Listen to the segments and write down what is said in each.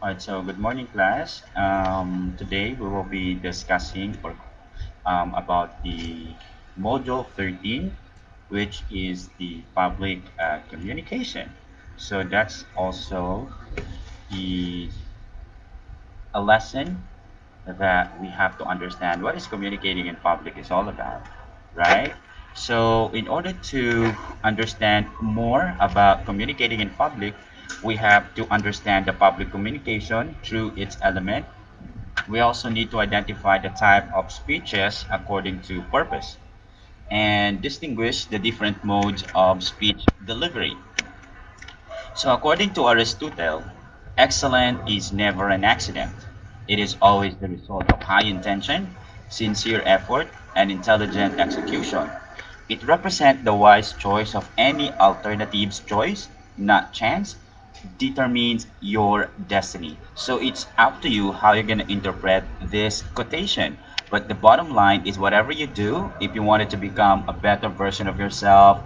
All right, so good morning, class. Today we will be discussing about the module 13, which is the public communication. So that's also the a lesson that we have to understand what is communicating in public is all about, right? So in order to understand more about communicating in public, we have to understand the public communication through its element. We also need to identify the type of speeches according to purpose and distinguish the different modes of speech delivery. So, according to Aristotle, excellence is never an accident. It is always the result of high intention, sincere effort, and intelligent execution. It represents the wise choice of any alternative's choice, not chance, determines your destiny. So it's up to you how you're going to interpret this quotation. But the bottom line is whatever you do, if you wanted to become a better version of yourself,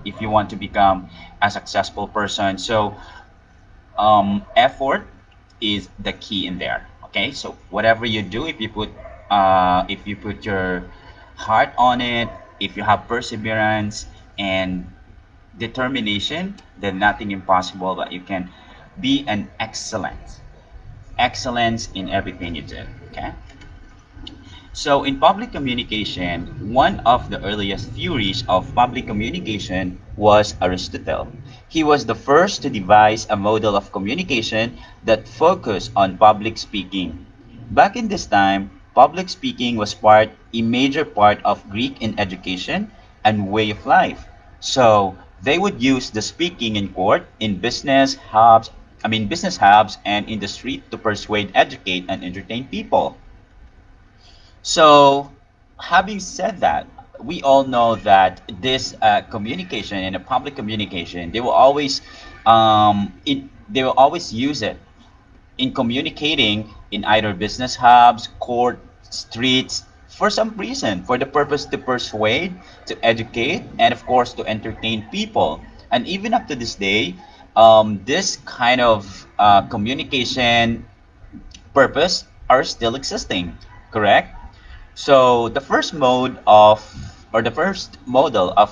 if you want to become a successful person, so effort is the key in there. Okay, so whatever you do, if you put your heart on it, if you have perseverance and determination, then nothing impossible, but you can be an excellence in everything you do. Okay. So in public communication, one of the earliest theories of public communication was Aristotle. He was the first to devise a model of communication that focused on public speaking. Back in this time, public speaking was a major part of Greek in education and way of life. So they would use the speaking in court, in business hubs and in the street to persuade, educate, and entertain people. So, having said that, we all know that this communication and a public communication, they will always use it in communicating in either business hubs, court, streets, for some reason, for the purpose to persuade, to educate, and of course to entertain people. And even up to this day, this kind of communication purpose are still existing, correct? So the first model of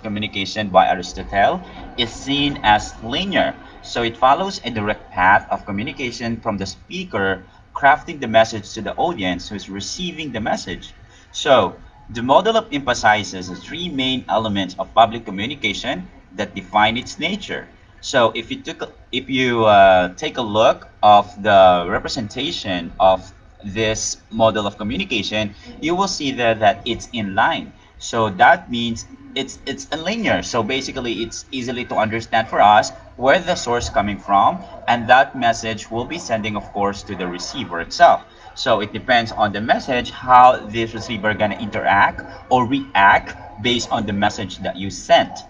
communication by Aristotle is seen as linear. So it follows a direct path of communication from the speaker crafting the message to the audience who is receiving the message. So the model emphasizes the three main elements of public communication that define its nature. So if you take a look of the representation of this model of communication, you will see there that it's in line. So that means it's a linear. So basically, it's easily to understand for us where the source coming from, and that message will be sending, of course, to the receiver itself. So it depends on the message how this receiver gonna interact or react based on the message that you sent.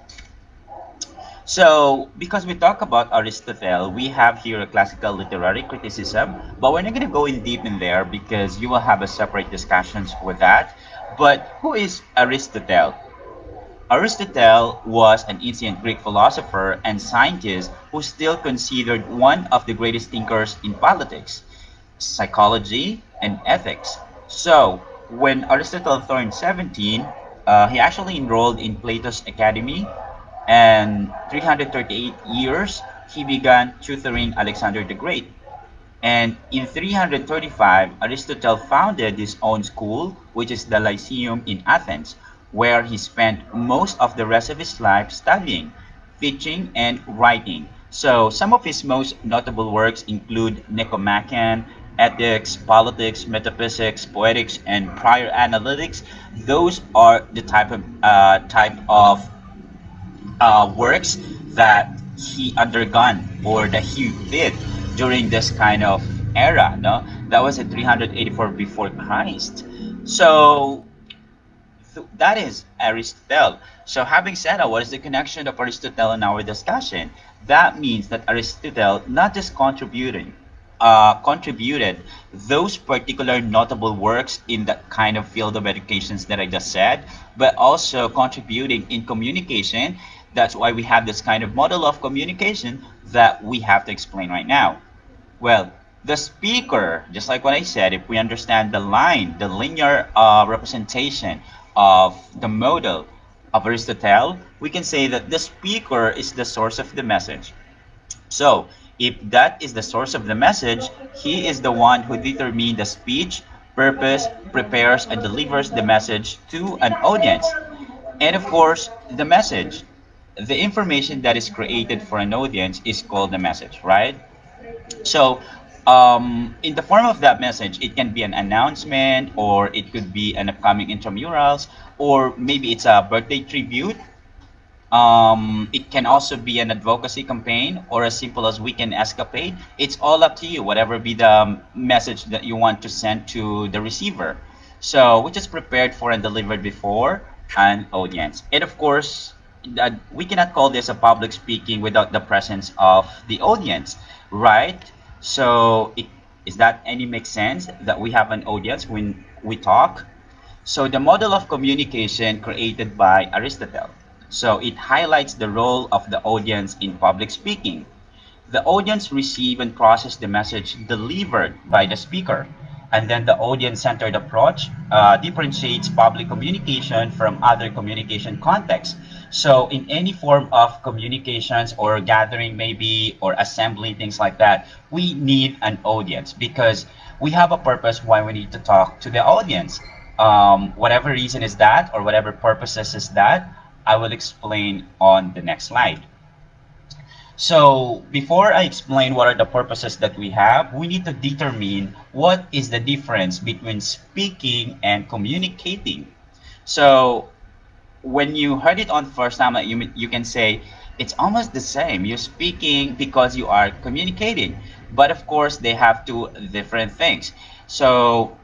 So, because we talk about Aristotle, we have here a classical literary criticism, but we're not going to go in deep in there because you will have a separate discussions with that. But who is Aristotle? Aristotle was an ancient Greek philosopher and scientist who is still considered one of the greatest thinkers in politics, psychology, and ethics. So, when Aristotle turned 17, he actually enrolled in Plato's Academy, and 338 years he began tutoring Alexander the Great. And in 335, Aristotle founded his own school, which is the Lyceum in Athens, where he spent most of the rest of his life studying, teaching, and writing. So some of his most notable works include Nicomachean, Ethics, Politics, Metaphysics, Poetics, and Prior Analytics. Those are the type of works that he undergone or that he did during this kind of era. No, that was in 384 before Christ. So that is Aristotle. So having said that, what is the connection of Aristotle in our discussion? That means that Aristotle not just contributed those particular notable works in that kind of field of educations that I just said, but also contributing in communication. That's why we have this kind of model of communication that we have to explain right now. Well, The speaker, just like what I said, if we understand the line, the linear representation of the model of Aristotle, we can say that the speaker is the source of the message. So, if that is the source of the message, he is the one who determines the speech, purpose, prepares, and delivers the message to an audience. And of course, the message, the information that is created for an audience is called the message, right? So, in the form of that message, it can be an announcement, or it could be an upcoming intramurals, or maybe it's a birthday tribute. It can also be an advocacy campaign or as simple as weekend escapade. It's all up to you, whatever be the message that you want to send to the receiver. So, which is prepared for and delivered before an audience. And of course, we cannot call this a public speaking without the presence of the audience, right? So, is that any make sense that we have an audience when we talk? So the model of communication created by Aristotle. So it highlights the role of the audience in public speaking. The audience receive and process the message delivered by the speaker. And then the audience-centered approach differentiates public communication from other communication contexts. So in any form of communications or gathering maybe or assembly, things like that, we need an audience because we have a purpose why we need to talk to the audience. Whatever reason is that or whatever purposes is that, I will explain on the next slide. So before I explain what are the purposes that we have, we need to determine what is the difference between speaking and communicating. So when you heard it on first time, you can say it's almost the same. You're speaking because you are communicating, but of course they have two different things. So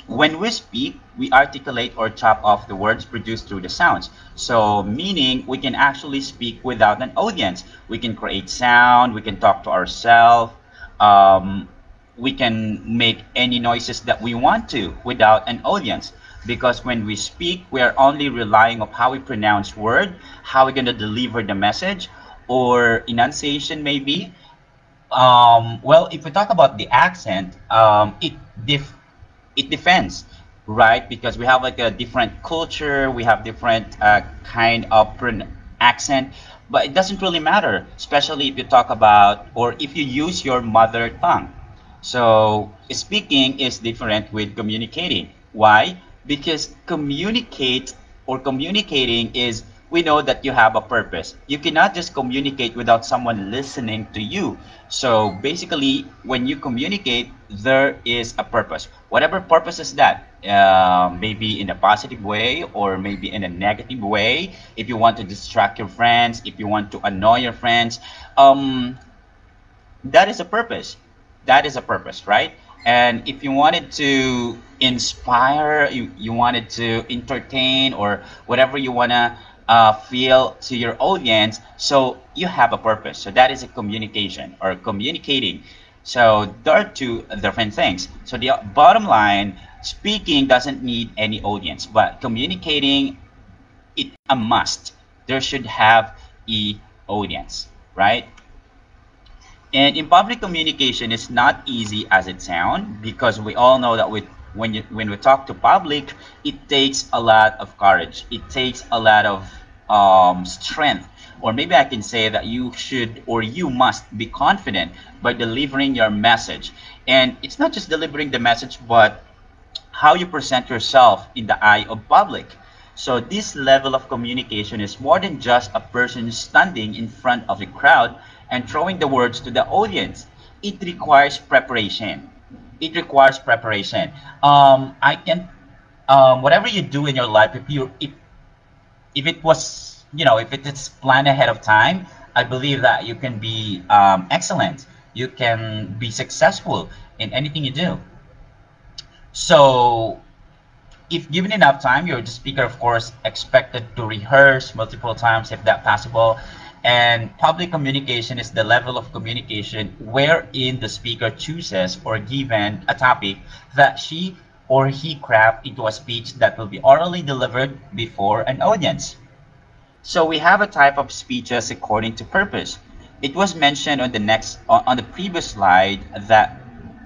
when we speak, we articulate or chop off the words produced through the sounds. So, meaning we can actually speak without an audience. We can create sound, we can talk to ourselves, um, we can make any noises that we want to without an audience. Because when we speak, we are only relying on how we pronounce word, how we're going to deliver the message, or enunciation maybe. Well, if we talk about the accent, it depends, right? Because we have like a different culture, we have different kind of accent, but it doesn't really matter, especially if you talk about or if you use your mother tongue. So speaking is different with communicating. Why? Because communicate or communicating is we know that you have a purpose. You cannot just communicate without someone listening to you. So basically, when you communicate, there is a purpose. Whatever purpose is that, maybe in a positive way or maybe in a negative way. If you want to distract your friends, if you want to annoy your friends, um, that is a purpose. That is a purpose, right? And if you wanted to inspire, you wanted to entertain or whatever you want to feel to your audience, so you have a purpose. So that is a communication or communicating. So there are two different things. So the bottom line, speaking doesn't need any audience, but communicating, it a must. There should have a audience, right? And in public communication, it's not easy as it sounds because we all know that when we talk to public, it takes a lot of courage. It takes a lot of strength. Or maybe I can say that you should or you must be confident by delivering your message. And it's not just delivering the message, but how you present yourself in the eye of public. So this level of communication is more than just a person standing in front of a crowd and throwing the words to the audience. It requires preparation. It requires preparation. I can, whatever you do in your life, if it was, if it is planned ahead of time, I believe that you can be excellent. You can be successful in anything you do. So if given enough time, you're the speaker, of course, expected to rehearse multiple times if that possible. And public communication is the level of communication wherein the speaker chooses or given a topic that she or he craft into a speech that will be orally delivered before an audience. So we have a type of speeches according to purpose. It was mentioned on the previous slide that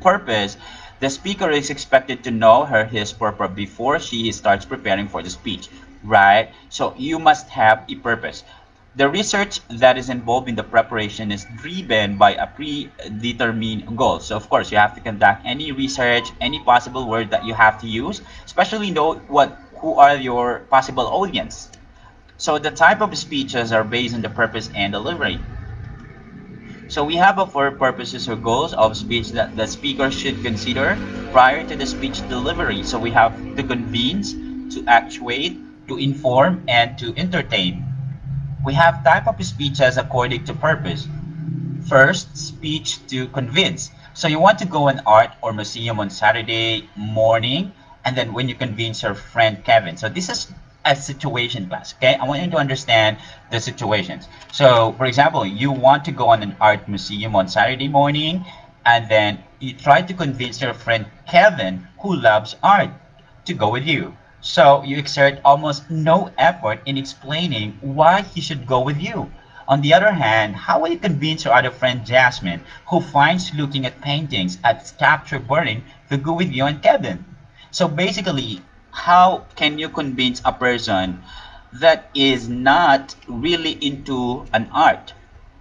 purpose, the speaker is expected to know his purpose before she starts preparing for the speech, right? So you must have a purpose. The research that is involved in the preparation is driven by a predetermined goal. So of course, you have to conduct any research, any possible word that you have to use, especially know who are your possible audience. So the type of speeches are based on the purpose and delivery. So we have a four purposes or goals of speech that the speaker should consider prior to the speech delivery. So we have to convince, to actuate, to inform, and to entertain. We have type of speeches according to purpose. First, speech to convince. So you want to go an art or museum on Saturday morning, and then when you convince your friend Kevin. So this is a situation class, okay? I want you to understand the situations. So, for example, you want to go on an art museum on Saturday morning, and then you try to convince your friend Kevin, who loves art, to go with you. So you exert almost no effort in explaining why he should go with you. On the other hand, how will you convince your other friend Jasmine, who finds looking at paintings at sculpture boring, to go with you and Kevin? So basically, how can you convince a person that is not really into an art?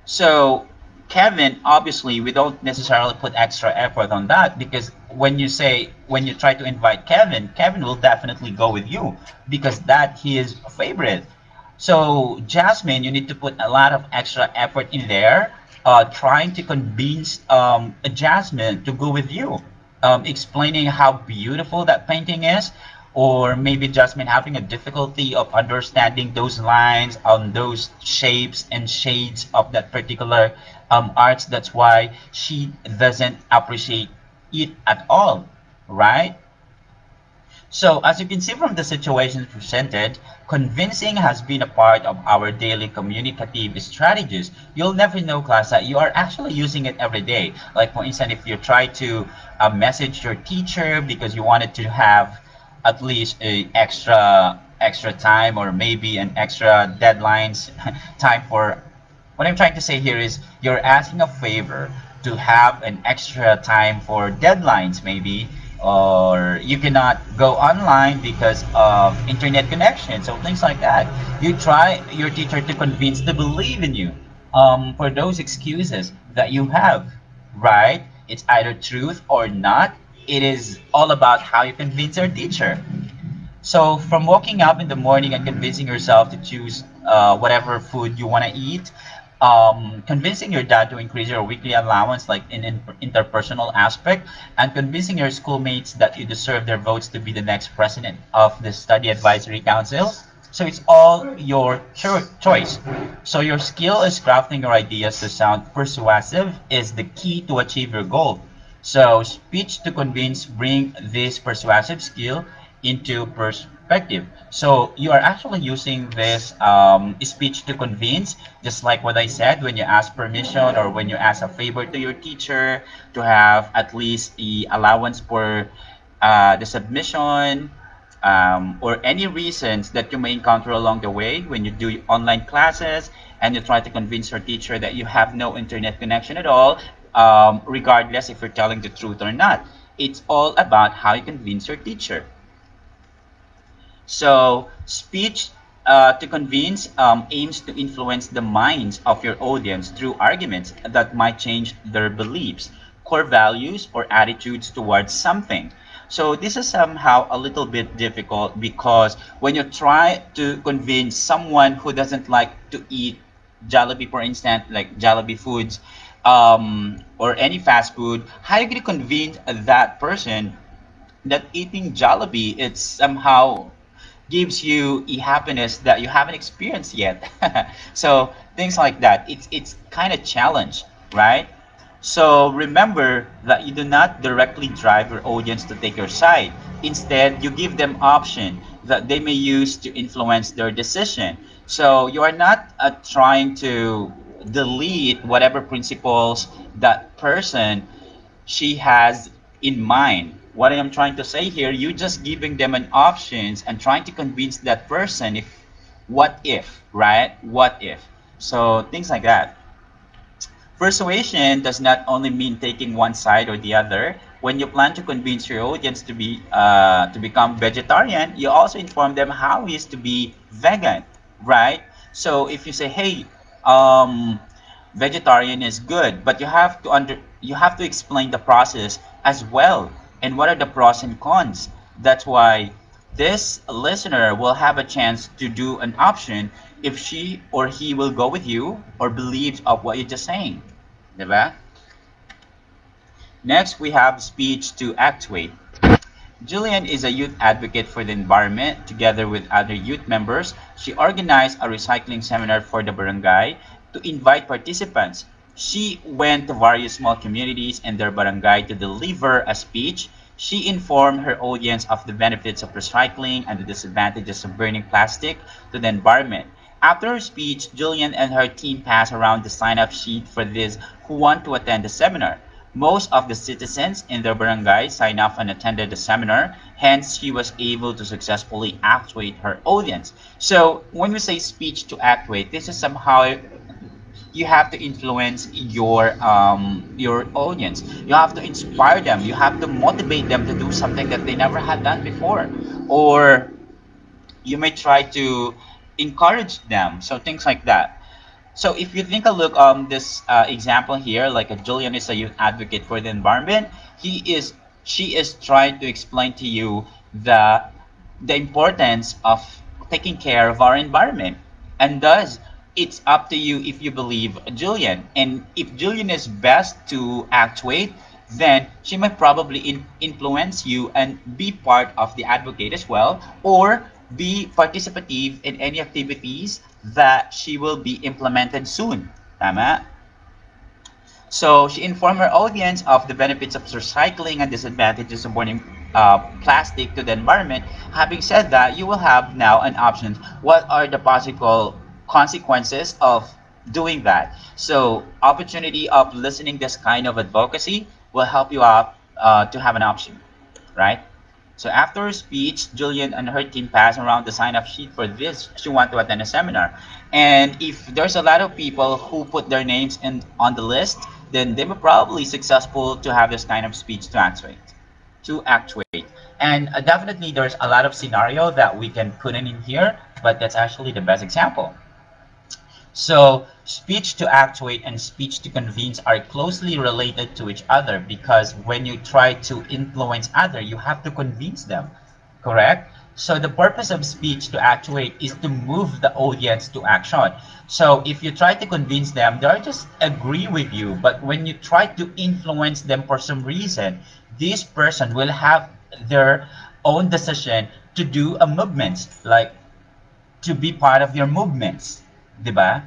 So Kevin, obviously, we don't necessarily put extra effort on that because when you try to invite Kevin, Kevin will definitely go with you because that his favorite. So Jasmine, you need to put a lot of extra effort in there, trying to convince Jasmine to go with you, explaining how beautiful that painting is, or maybe Jasmine having a difficulty of understanding those lines on those shapes and shades of that particular arts. That's why she doesn't appreciate it at all, right? So as you can see from the situations presented, convincing has been a part of our daily communicative strategies. You'll never know, class, that you are actually using it every day. Like for instance, if you try to message your teacher because you wanted to have at least a extra time or maybe an extra deadlines time for what I'm trying to say here is you're asking a favor to have an extra time for deadlines maybe, or you cannot go online because of internet connection, so things like that. You try your teacher to convince to believe in you for those excuses that you have, right? It's either truth or not. It is all about how you convince your teacher. So from waking up in the morning and convincing yourself to choose whatever food you want to eat, convincing your dad to increase your weekly allowance, like in interpersonal aspect, and convincing your schoolmates that you deserve their votes to be the next president of the study advisory council. So it's all your choice. So your skill is crafting your ideas to sound persuasive is the key to achieve your goal. So speech to convince bring this persuasive skill into perspective. So you are actually using this speech to convince, just like what I said, when you ask permission or when you ask a favor to your teacher to have at least the allowance for the submission, or any reasons that you may encounter along the way when you do online classes and you try to convince your teacher that you have no internet connection at all, regardless if you're telling the truth or not. It's all about how you convince your teacher. So speech to convince aims to influence the minds of your audience through arguments that might change their beliefs, core values, or attitudes towards something. So this is somehow a little bit difficult because when you try to convince someone who doesn't like to eat Jollibee, for instance, like Jollibee foods, or any fast food, how are you going to convince that person that eating Jollibee it's somehow gives you a happiness that you haven't experienced yet? So things like that. It's kind of challenge, right? So remember that you do not directly drive your audience to take your side. Instead, you give them option that they may use to influence their decision. So you are not trying to delete whatever principles that person she has in mind. What I am trying to say here, you just giving them an options and trying to convince that person if what if, right? What if? So things like that. Persuasion does not only mean taking one side or the other. when you plan to convince your audience to become vegetarian, you also inform them how it is to be vegan, right? So if you say, hey, um, vegetarian is good, but you have to explain the process as well and what are the pros and cons. That's why this listener will have a chance to do an option if she or he will go with you or believes of what you're just saying. Diba? Next, we have speech to actuate. Julian is a youth advocate for the environment. Together with other youth members, she organized a recycling seminar for the barangay to invite participants. She went to various small communities and their barangay to deliver a speech. She informed her audience of the benefits of recycling and the disadvantages of burning plastic to the environment. After her speech, Julian and her team passed around the sign-up sheet for those who want to attend the seminar. Most of the citizens in their barangay signed up and attended the seminar, hence she was able to successfully actuate her audience. So when we say speech to actuate, this is somehow you have to influence your audience. You have to inspire them. You have to motivate them to do something that they never had done before, or you may try to encourage them. So things like that. So if you think a look this example here, like a Julian is a youth advocate for the environment, she is trying to explain to you the importance of taking care of our environment. And thus, it's up to you if you believe Julian. And if Julian is best to actuate, then she might probably influence you and be part of the advocate as well, or be participative in any activities that she will be implemented soon. Tama? So she informed her audience of the benefits of recycling and disadvantages of burning plastic to the environment. Having said that, you will have now an option. What are the possible consequences of doing that? So opportunity of listening this kind of advocacy will help you out to have an option, right? So after her speech, Julian and her team passed around the sign-up sheet for this. She want to attend a seminar. And if there's a lot of people who put their names in on the list, then they were probably successful to have this kind of speech to actuate. To actuate. And definitely there's a lot of scenario that we can put in here, but that's actually the best example. So speech to actuate and speech to convince are closely related to each other because when you try to influence other, you have to convince them, correct? So the purpose of speech to actuate is to move the audience to action. So if you try to convince them, they'll just agree with you. But when you try to influence them for some reason, this person will have their own decision to do a movement, like to be part of your movements. Diba?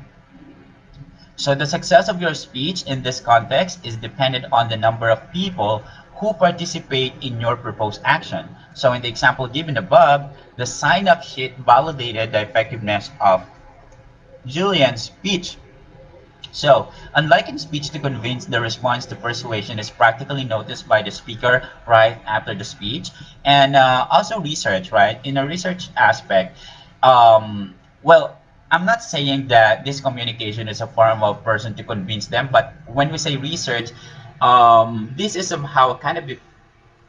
So the success of your speech in this context is dependent on the number of people who participate in your proposed action. So in the example given above, the sign-up sheet validated the effectiveness of Julian's speech. So, unlike in speech to convince, the response to persuasion is practically noticed by the speaker right after the speech. And also research, right? In a research aspect, well, I'm not saying that this communication is a form of person to convince them, but when we say research, this is somehow kind of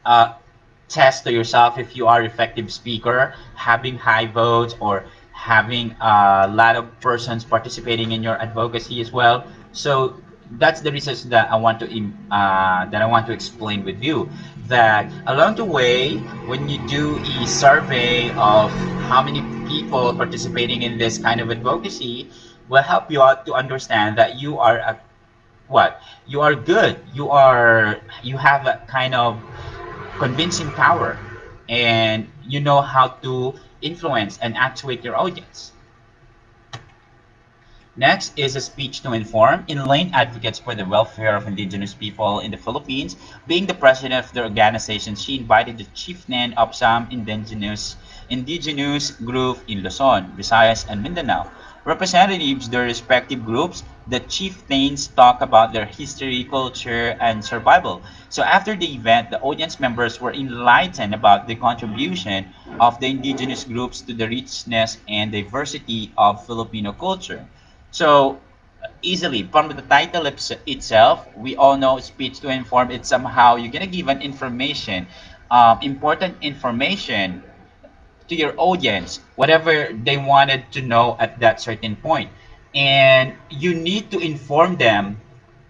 uh, test to yourself if you are effective speaker, having high votes or having a lot of persons participating in your advocacy as well. So that's the research that I want to explain with you. That along the way, when you do a survey of how many people participating in this kind of advocacy, will help you out to understand that you are you are good. You have a kind of convincing power, and you know how to influence and actuate your audience. Next is a speech to inform. In-line advocates for the welfare of indigenous people in the Philippines. Being the president of the organization, she invited the chieftain of some indigenous group in Luzon, Visayas, and Mindanao. Representatives of their respective groups, the chieftains talk about their history, culture, and survival. So after the event, the audience members were enlightened about the contribution of the indigenous groups to the richness and diversity of Filipino culture. So easily from the title itself. We all know speech to inform. It's somehow you're gonna give an information, important information to your audience, whatever they wanted to know at that certain point. And you need to inform them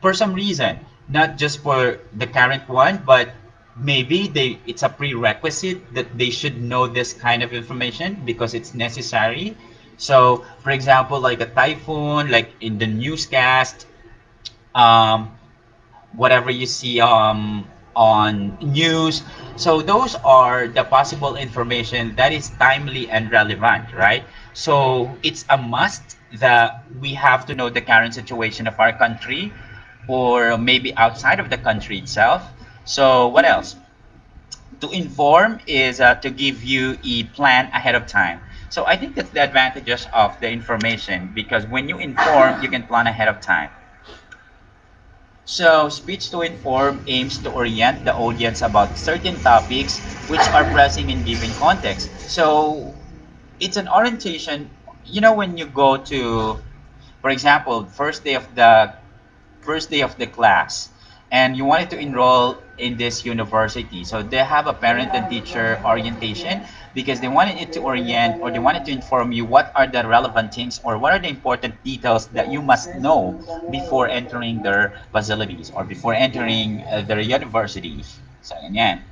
for some reason, not just for the current one, but maybe it's a prerequisite that they should know this kind of information because it's necessary. So, for example, like a typhoon, like in the newscast, um, whatever you see on news. So those are the possible information that is timely and relevant, right? So it's a must that we have to know the current situation of our country or maybe outside of the country itself. So what else? To inform is to give you a plan ahead of time. So I think that's the advantages of the information because when you inform, you can plan ahead of time. So, speech to inform aims to orient the audience about certain topics which are pressing in given context. So, it's an orientation. You know, when you go to, for example, first day of the class and you wanted to enroll in this university, so they have a parent and teacher orientation because they wanted it to orient or they wanted to inform you what are the relevant things or what are the important details that you must know before entering their facilities or before entering their universities. So yan.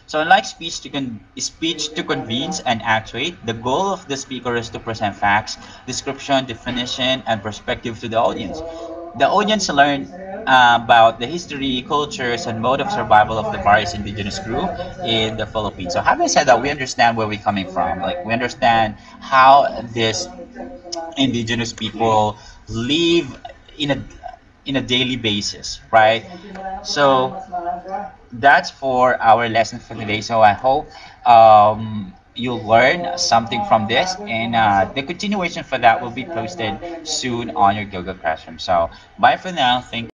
So unlike speech to convince and actuate, the goal of the speaker is to present facts, description, definition, and perspective to the audience. The audience learn about the history, cultures, and mode of survival of the various indigenous group in the Philippines. So having said that, we understand where we're coming from. Like we understand how this indigenous people live in a daily basis, right? So that's for our lesson for today. So I hope you'll learn something from this, and the continuation for that will be posted soon on your Google Classroom. So bye for now. Thank